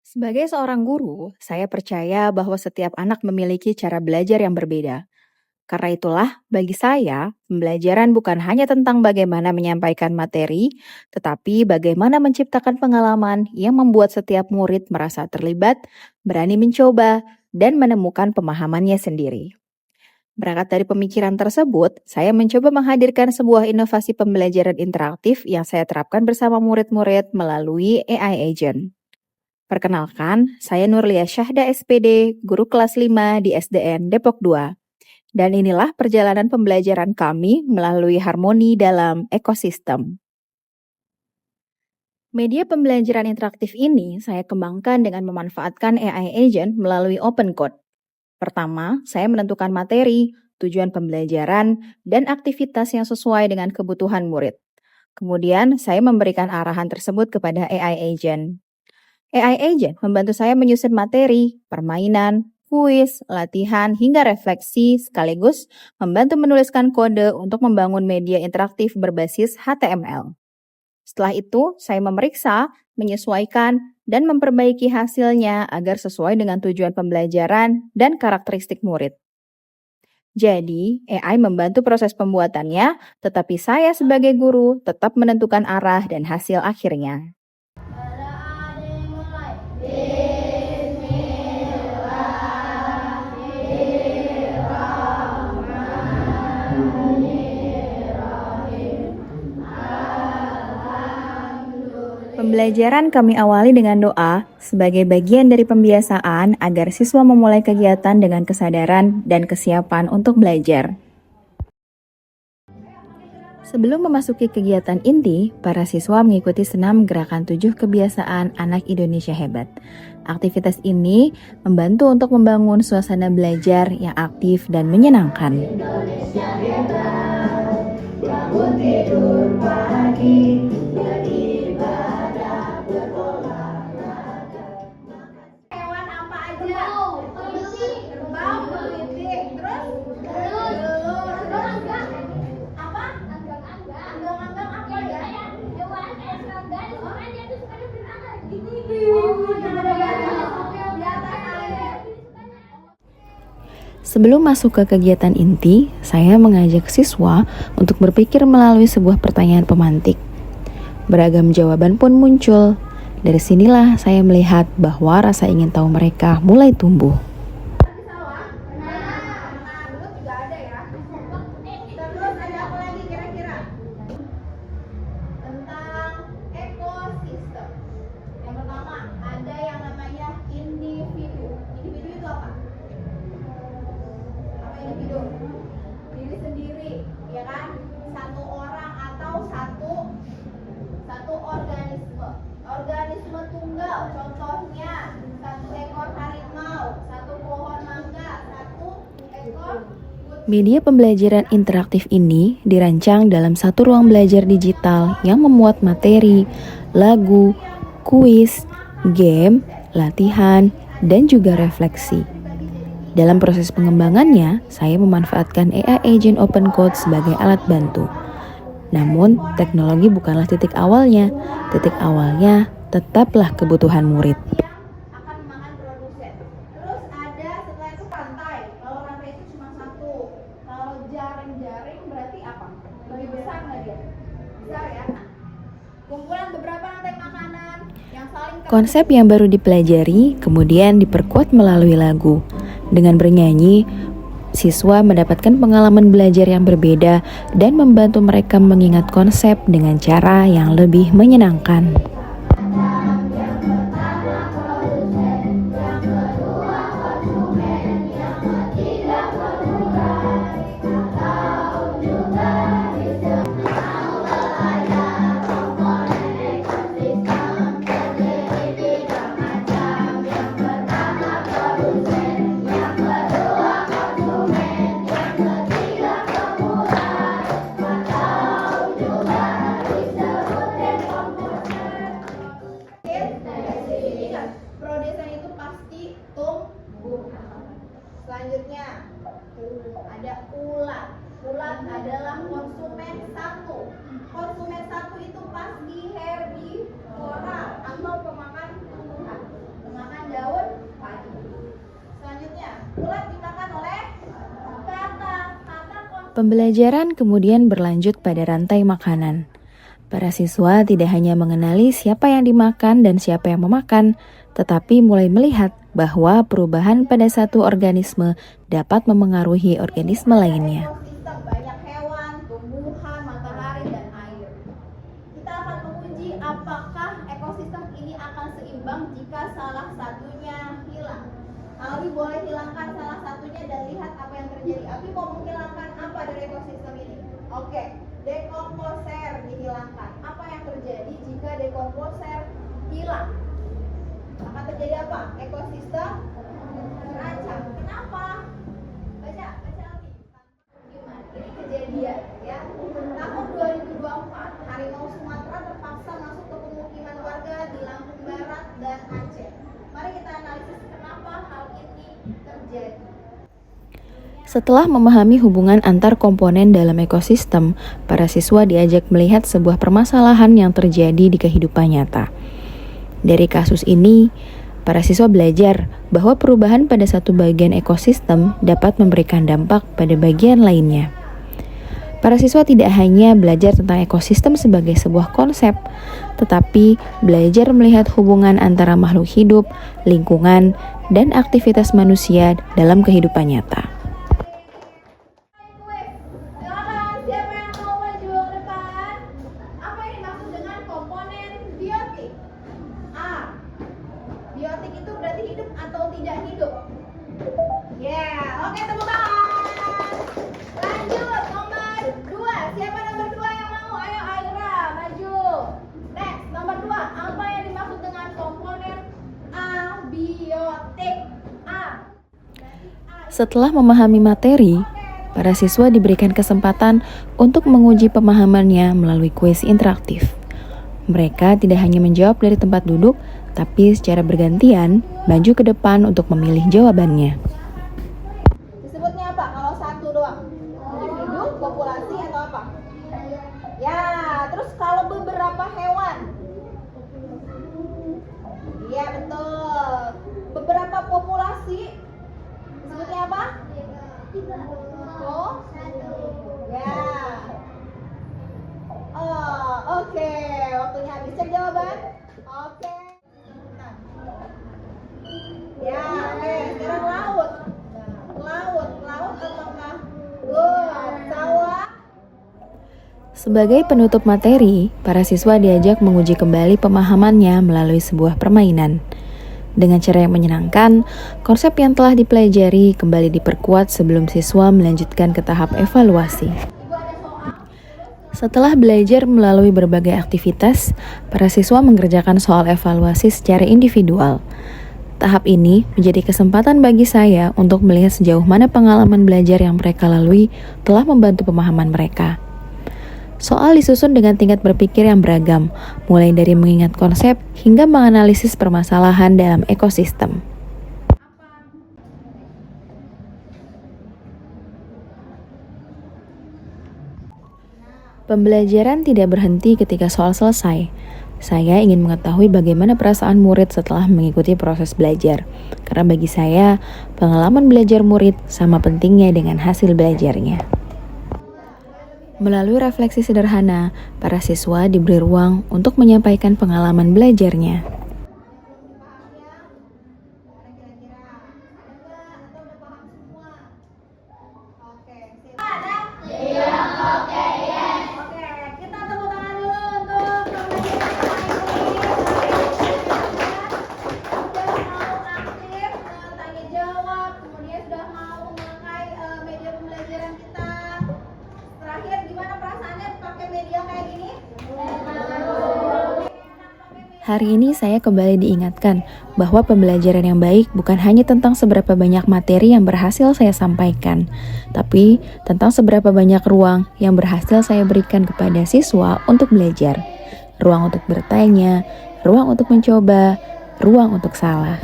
Sebagai seorang guru, saya percaya bahwa setiap anak memiliki cara belajar yang berbeda. Karena itulah, bagi saya, pembelajaran bukan hanya tentang bagaimana menyampaikan materi, tetapi bagaimana menciptakan pengalaman yang membuat setiap murid merasa terlibat, berani mencoba, dan menemukan pemahamannya sendiri. Berangkat dari pemikiran tersebut, saya mencoba menghadirkan sebuah inovasi pembelajaran interaktif yang saya terapkan bersama murid-murid melalui AI Agent. Perkenalkan, saya Nurlia Syahda SPD, guru kelas 5 di SDN Depok 2. Dan inilah perjalanan pembelajaran kami melalui harmoni dalam ekosistem. Media pembelajaran interaktif ini saya kembangkan dengan memanfaatkan AI Agent melalui Open Code. Pertama, saya menentukan materi, tujuan pembelajaran, dan aktivitas yang sesuai dengan kebutuhan murid. Kemudian, saya memberikan arahan tersebut kepada AI Agent. AI Agent membantu saya menyusun materi, permainan, kuis, latihan, hingga refleksi sekaligus membantu menuliskan kode untuk membangun media interaktif berbasis HTML. Setelah itu, saya memeriksa, menyesuaikan, dan memperbaiki hasilnya agar sesuai dengan tujuan pembelajaran dan karakteristik murid. Jadi, AI membantu proses pembuatannya, tetapi saya sebagai guru tetap menentukan arah dan hasil akhirnya. Pembelajaran kami awali dengan doa sebagai bagian dari pembiasaan agar siswa memulai kegiatan dengan kesadaran dan kesiapan untuk belajar. Sebelum memasuki kegiatan inti, para siswa mengikuti senam gerakan 7 kebiasaan anak Indonesia hebat. Aktivitas ini membantu untuk membangun suasana belajar yang aktif dan menyenangkan. Indonesia hebat, bangun tidur pagi, beribadah, berolahraga. Hewan apa aja? Kerbau, kepiting, terus telur, terus apa? Anggang-anggang apa ya? Hewan kayak serangga, makanya dia tuh sukanya berenang gini. Sebelum masuk ke kegiatan inti, saya mengajak siswa untuk berpikir melalui sebuah pertanyaan pemantik. Beragam jawaban pun muncul. Dari sinilah saya melihat bahwa rasa ingin tahu mereka mulai tumbuh. Diri sendiri, ya kan? Satu orang atau satu organisme. Organisme tunggal, contohnya satu ekor harimau, satu pohon mangga, satu ekor. Media pembelajaran interaktif ini dirancang dalam satu ruang belajar digital yang memuat materi, lagu, kuis, game, latihan, dan juga refleksi. Dalam proses pengembangannya, saya memanfaatkan AI Agent Open Code sebagai alat bantu. Namun, teknologi bukanlah titik awalnya. Titik awalnya tetaplah kebutuhan murid. Akan memakan produsen. Terus ada setelah itu rantai. Kalau rantai itu cuma satu. Kalau jaring-jaring berarti apa? Lebih besar nggak dia? Besar ya. Kumpulan beberapa rantai makanan yang saling. Konsep yang baru dipelajari kemudian diperkuat melalui lagu. Dengan bernyanyi, siswa mendapatkan pengalaman belajar yang berbeda dan membantu mereka mengingat konsep dengan cara yang lebih menyenangkan. Produsen itu pasti tumbuh. Selanjutnya ada ulat. Ulat adalah konsumen satu. Konsumen satu itu pasti herbivora atau pemakan tumbuhan. Pembelajaran kemudian berlanjut pada rantai makanan. Para siswa tidak hanya mengenali siapa yang dimakan dan siapa yang memakan, tetapi mulai melihat bahwa perubahan pada satu organisme dapat memengaruhi organisme lainnya. Ekosistem banyak hewan, tumbuhan, matahari, dan air. Kita akan menguji apakah ekosistem ini akan seimbang jika salah satunya hilang. Alwi boleh hilangkan salah satunya dan lihat apa yang terjadi. Abi mau menghilangkan apa dari ekosistem ini? Oke, dekomposer dihilangkan. Apa yang terjadi jika dekomposer hilang? Akan terjadi apa? Ekosistem terancam. Kenapa? Baca Alwi. Gimana? Ini kejadian ya. Tahun 2024, harimau Sumatera terpaksa masuk ke pemukiman warga di Lampung Barat dan Aceh. Mari kita analisis kenapa hal ini terjadi. Setelah memahami hubungan antar komponen dalam ekosistem, para siswa diajak melihat sebuah permasalahan yang terjadi di kehidupan nyata. Dari kasus ini, para siswa belajar bahwa perubahan pada satu bagian ekosistem dapat memberikan dampak pada bagian lainnya. Para siswa tidak hanya belajar tentang ekosistem sebagai sebuah konsep, tetapi belajar melihat hubungan antara makhluk hidup, lingkungan, dan aktivitas manusia dalam kehidupan nyata. Silakan, siapa yang mau maju ke depan? Apa yang dimaksud dengan komponen biotik? A. Biotik itu berarti hidup atau tidak hidup? Oke, tepuk tangan. Lanjut, nomor 2. Siapa nomor 2 yang mau? Ayo Aira, maju. Next, nomor 2. Apa yang dimaksud dengan komponen abiotik? A. Setelah memahami materi, para siswa diberikan kesempatan untuk menguji pemahamannya melalui kuis interaktif. Mereka tidak hanya menjawab dari tempat duduk, tapi secara bergantian maju ke depan untuk memilih jawabannya. Disebutnya apa kalau satu doang? Individu, populasi, atau apa? Ya, terus kalau beberapa hewan? Iya, betul. Beberapa populasi? Disebutnya apa? Oh, ya. Oh, oke. Waktunya habis. Cek jawaban. Oke. Ya, oke. Sekarang laut. Laut apakah? Good. Sawah. Sebagai penutup materi, para siswa diajak menguji kembali pemahamannya melalui sebuah permainan. Dengan cara yang menyenangkan, konsep yang telah dipelajari kembali diperkuat sebelum siswa melanjutkan ke tahap evaluasi. Setelah belajar melalui berbagai aktivitas, para siswa mengerjakan soal evaluasi secara individual. Tahap ini menjadi kesempatan bagi saya untuk melihat sejauh mana pengalaman belajar yang mereka lalui telah membantu pemahaman mereka. Soal disusun dengan tingkat berpikir yang beragam, mulai dari mengingat konsep hingga menganalisis permasalahan dalam ekosistem. Pembelajaran tidak berhenti ketika soal selesai. Saya ingin mengetahui bagaimana perasaan murid setelah mengikuti proses belajar. Karena bagi saya, pengalaman belajar murid sama pentingnya dengan hasil belajarnya. Melalui refleksi sederhana, para siswa diberi ruang untuk menyampaikan pengalaman belajarnya. Hari ini saya kembali diingatkan bahwa pembelajaran yang baik bukan hanya tentang seberapa banyak materi yang berhasil saya sampaikan, tapi tentang seberapa banyak ruang yang berhasil saya berikan kepada siswa untuk belajar. Ruang untuk bertanya, ruang untuk mencoba, ruang untuk salah.